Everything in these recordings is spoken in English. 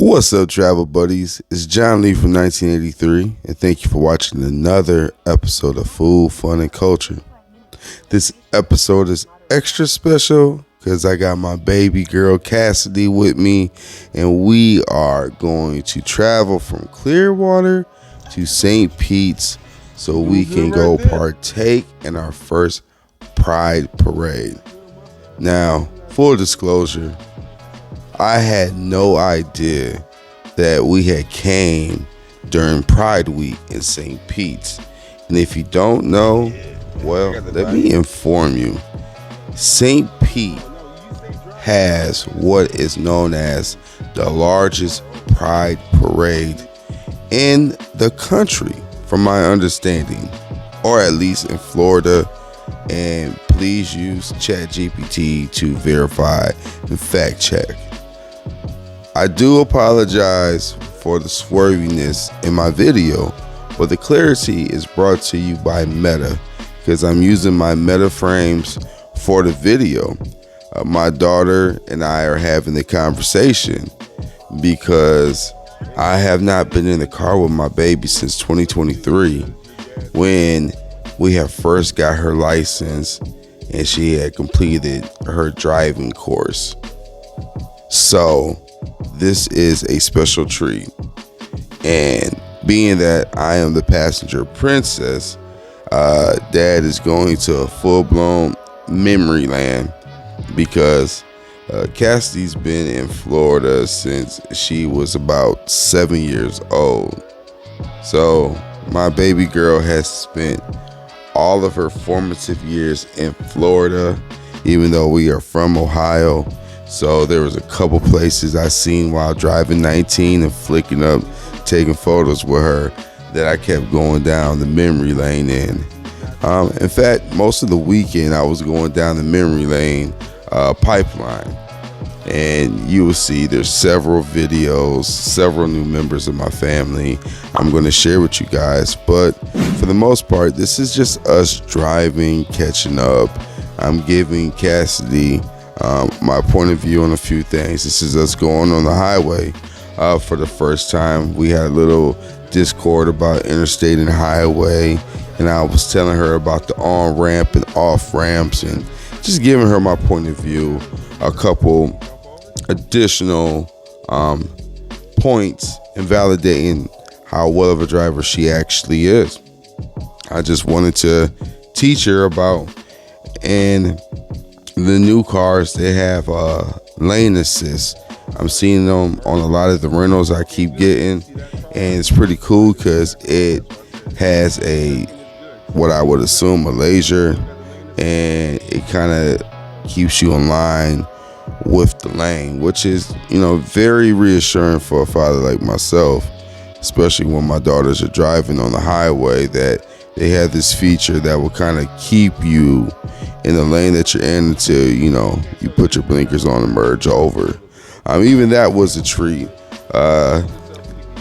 What's up, travel buddies? It's John Lee from 1983, and thank you for watching another episode of Food, Fun, and Culture. This episode is extra special because I got my baby girl Cassidy with me, and we are going to travel from Clearwater to St. Pete's so we can go partake in our first Pride Parade. Now, full disclosure, I had no idea that we had came during Pride Week in St. Pete's. And if you don't know, well, let me inform you. St. Pete has what is known as the largest Pride Parade in the country, from my understanding, or at least in Florida. And please use ChatGPT to verify and fact check. I do apologize for the swerviness in my video, but the clarity is brought to you by Meta because I'm using my Meta frames for the video. My daughter and I are having the conversation because I have not been in the car with my baby since 2023 when we have first got her license and she had completed her driving course. So this is a special treat, and being that I am the passenger princess, Dad is going to a full-blown memory land because Cassidy's been in Florida since she was about 7 years old. So my baby girl has spent all of her formative years in Florida, even though we are from Ohio. So there was a couple places I seen while driving 19 and flicking up, taking photos with her that I kept going down the memory lane in. In fact, most of the weekend I was going down the memory lane pipeline. And you will see there's several videos, several new members of my family I'm going to share with you guys. But for the most part, this is just us driving, catching up. I'm giving Cassidy my point of view on a few things. This is us going on the highway for the first time. We had a little discord about interstate and highway, and I was telling her about the on-ramp and off-ramps and just giving her my point of view, a couple additional points, and validating how well of a driver she actually is. I just wanted to teach her about, and the new cars, they have lane assist. I'm seeing them on a lot of the rentals I keep getting, and it's pretty cool because it has what I would assume a laser, and it kind of keeps you in line with the lane, which is, very reassuring for a father like myself, especially when my daughters are driving on the highway, that they have this feature that will kind of keep you in the lane that you're in until, you put your blinkers on and merge over. Even that was a treat.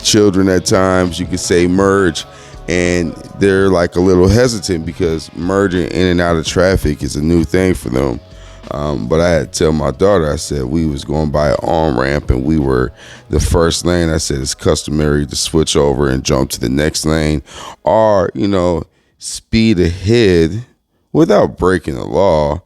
Children at times, you could say merge, and they're like a little hesitant because merging in and out of traffic is a new thing for them. But I had to tell my daughter, I said, we was going by an on-ramp and we were the first lane. I said, it's customary to switch over and jump to the next lane or, speed ahead without breaking the law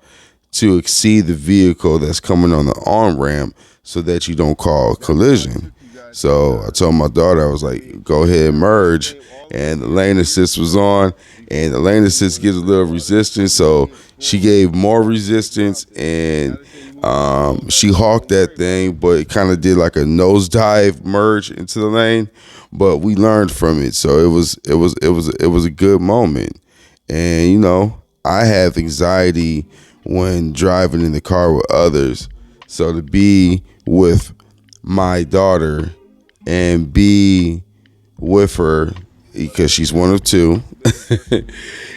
to exceed the vehicle that's coming on the on-ramp so that you don't cause a collision. So I told my daughter, I was like, go ahead and merge. And the lane assist was on, and the lane assist gives a little resistance. So she gave more resistance, and she hawked that thing, but it kind of did like a nosedive merge into the lane. But we learned from it, so it was a good moment. And I have anxiety when driving in the car with others. So to be with my daughter and be with her, because she's one of two,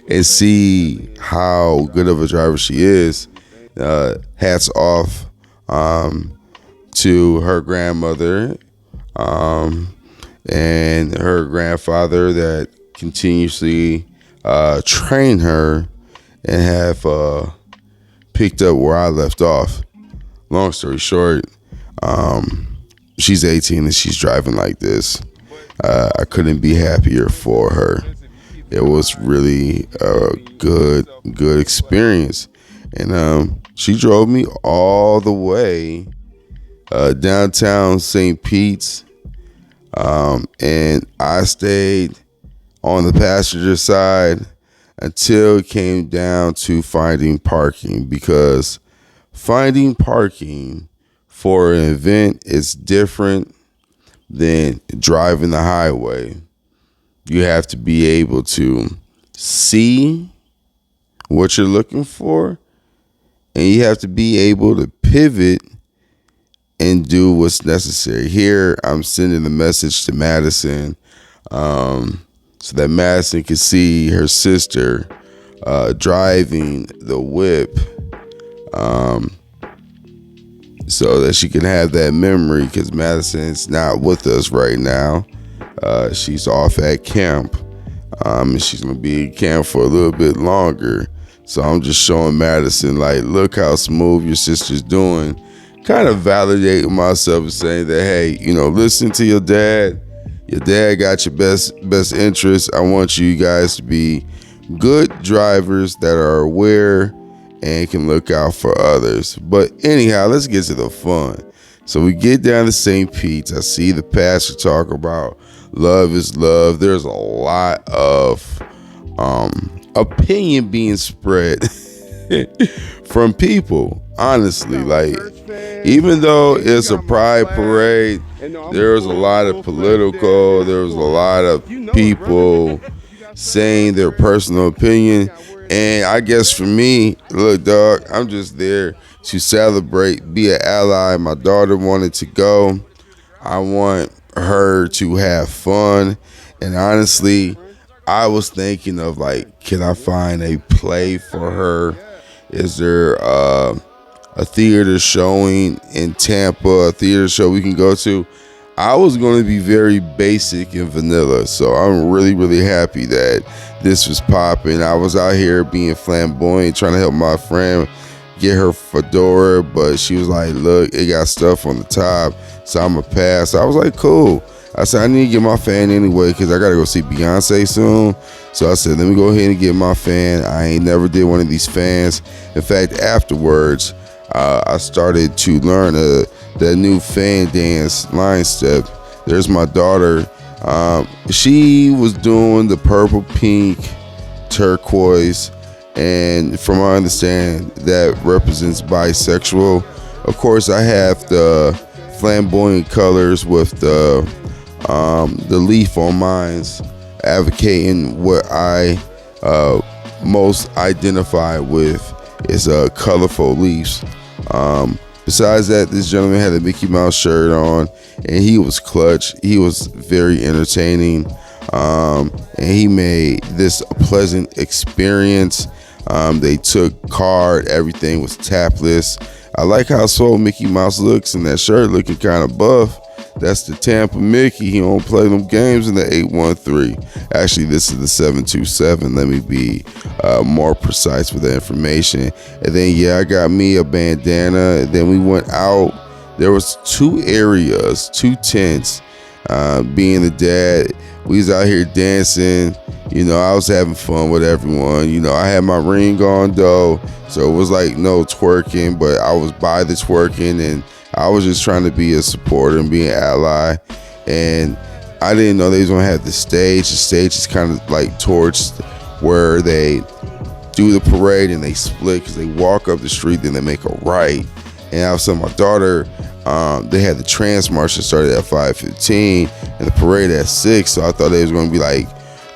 and see how good of a driver she is, hats off to her grandmother and her grandfather that continuously train her and have picked up where I left off. Long story short, she's 18 and she's driving like this. I couldn't be happier for her. It was really a good experience. And she drove me all the way downtown St. Pete's. And I stayed on the passenger side until it came down to finding parking, because finding parking for an event is different than driving the highway. You have to be able to see what you're looking for, and you have to be able to pivot and do what's necessary. Here, I'm sending a message to Madison so that Madison can see her sister driving the whip, so that she can have that memory, because Madison's not with us right now. She's off at camp, and she's going to be at camp for a little bit longer. So I'm just showing Madison, like, look how smooth your sister's doing. Kind of validating myself and saying that, hey, listen to your dad. Your dad got your best interests. I want you guys to be good drivers that are aware and can look out for others. But anyhow, let's get to the fun. So we get down to St. Pete's. I see the pastor talk about love is love. There's a lot of opinion being spread from people, honestly. Like, even though it's a pride parade, there was a lot of political, there was a lot of people saying their personal opinion. And I guess for me, look, dog, I'm just there to celebrate, be an ally. My daughter wanted to go. I want her to have fun. And honestly, I was thinking of, like, can I find a play for her? Is there a theater showing in Tampa, a theater show we can go to? I was going to be very basic and vanilla, so I'm really, really happy that this was popping. I was out here being flamboyant, trying to help my friend get her fedora, but she was like, look, it got stuff on the top, so I'm going to pass. I was like, cool. I said, I need to get my fan anyway, because I got to go see Beyonce soon. So I said, let me go ahead and get my fan. I ain't never did one of these fans. In fact, afterwards, I started to learn that new fan dance line step. There's my daughter. She was doing the purple, pink, turquoise, and from my understanding, that represents bisexual. Of course, I have the flamboyant colors with the leaf on mine's, advocating what I most identify with is colorful leaves. Besides that, this gentleman had a Mickey Mouse shirt on, and he was clutch. He was very entertaining, and he made this a pleasant experience. They took card, everything was tapless. I like how swole Mickey Mouse looks in that shirt, looking kind of buff. That's the Tampa Mickey. He don't play them games in the 813. Actually, this is the 727. Let me be more precise with the information. And then, I got me a bandana. And then we went out. There was 2 areas, 2 tents. Being the dad, we was out here dancing. I was having fun with everyone. I had my ring on, though. So it was like no twerking, but I was by the twerking, and I was just trying to be a supporter and be an ally. And I didn't know they was gonna have the stage. The stage is kind of like towards where they do the parade and they split, because they walk up the street, then they make a right. And I was telling my daughter, they had the trans march that started at 5:15 and the parade at 6. So I thought they was gonna be like,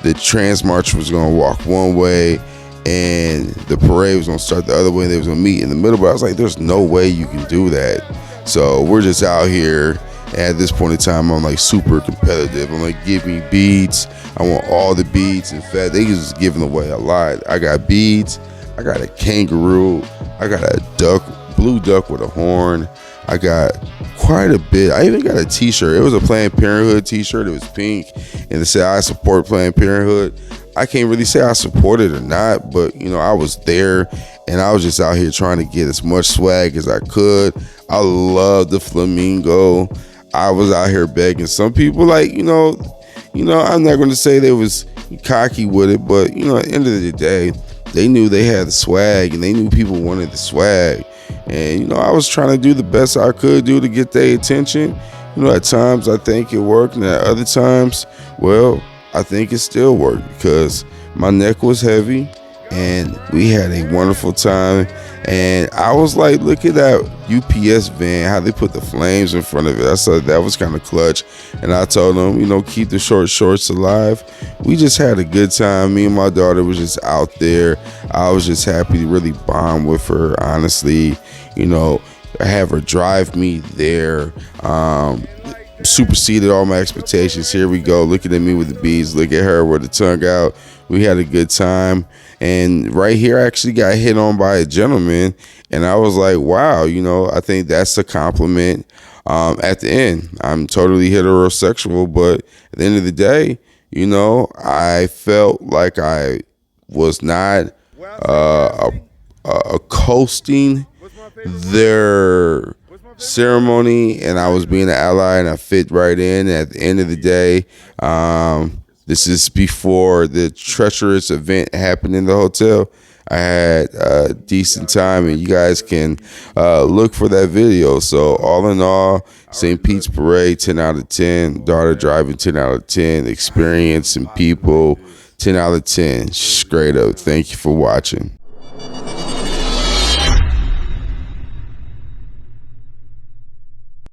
the trans march was gonna walk one way and the parade was gonna start the other way, and they was gonna meet in the middle. But I was like, there's no way you can do that. So we're just out here. At this point in time, I'm like super competitive. I'm like, give me beads. I want all the beads. In fact, they just giving away a lot. I got beads. I got a kangaroo. I got a duck, blue duck with a horn. I got quite a bit. I even got a t-shirt. It was a Planned Parenthood t-shirt. It was pink, and it said, I support Planned Parenthood. I can't really say I support it or not, but I was there, and I was just out here trying to get as much swag as I could. I love the flamingo. I was out here begging. Some people, like, I'm not going to say they was cocky with it, but at the end of the day, they knew they had the swag, and they knew people wanted the swag. And I was trying to do the best I could do to get their attention. At times I think it worked, and at other times, well, I think it still worked because my neck was heavy, and we had a wonderful time. And I was like, look at that UPS van, how they put the flames in front of it. I said that was kind of clutch. And I told them, keep the short shorts alive. We just had a good time. Me and my daughter was just out there. I was just happy to really bond with her, honestly. Have her drive me there. Superseded all my expectations. Here we go, looking at me with the beads. Look at her with the tongue out. We had a good time. And right here, I actually got hit on by a gentleman, and I was like, wow, I think that's a compliment. At the end, I'm totally heterosexual, but at the end of the day, I felt like I was not coasting their ceremony, and I was being an ally, and I fit right in. At the end of the day, this is before the treacherous event happened in the hotel. I had a decent time, and you guys can look for that video. So all in all, St. Pete's Parade, 10 out of 10. Daughter driving, 10 out of 10. Experience and people, 10 out of 10. Straight up. Thank you for watching.